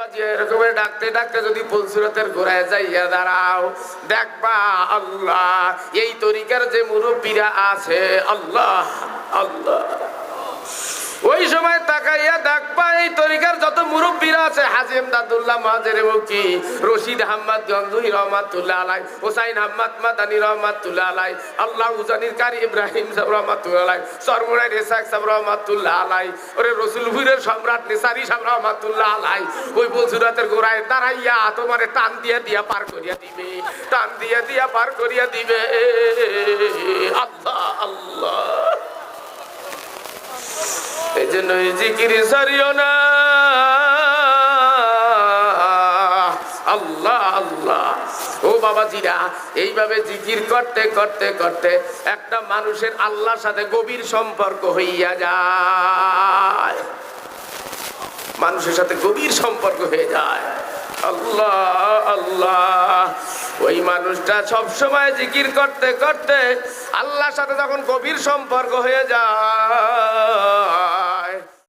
এরকম ডাকতে ডাকতে যদি ফুলসুরতের ঘোরায় যাইয়া দাঁড়াও, দেখবা আল্লাহ এই তরিকার যে মুরব্বীরা আছে, আল্লাহ আল্লাহ, ওই সময় তাকাইয়া দেখবা এই তরিকার যত মুরব্বীরা আছে, হাজী ইমদাদুল্লাহ মাজারে মুকি, রশিদ আহমদ গঙ্গুহি রহমাতুল্লাহ আলাই, হোসাইন আহমদ মাদানী রহমাতুল্লাহ আলাই, আল্লাহ উজানির কারি ইব্রাহিম সাহেব রহমাতুল্লাহ আলাই, সরমুনাই রেসাক সাহেব রহমাতুল্লাহ আলাই, ওরে রসুলপুরের সম্রাট নিসারী সাহেব রহমাতুল্লাহ আলাই, ওই ফুলসুরতের গোড়ায় দাঁড়াইয়া তোমারে টান দিয়া দিয়া পার করিয়া দিবে, টান দিয়া দিয়া পার করিয়া দিবে। আল্লাহ আল্লাহ, এই জন্য জিকির ছাড়িও না। আল্লাহ আল্লাহ, ও বাবাজিরা, এইভাবে জিকির করতে করতে করতে একটা মানুষের আল্লাহর সাথে গভীর সম্পর্ক হইয়া যায়, মানুষের সাথে গভীর সম্পর্ক হয়ে যায়। আল্লাহ আল্লাহ, ওই মানুষটা সব সময় জিকির করতে করতে আল্লাহর সাথে যখন গভীর সম্পর্ক হয়ে যায়,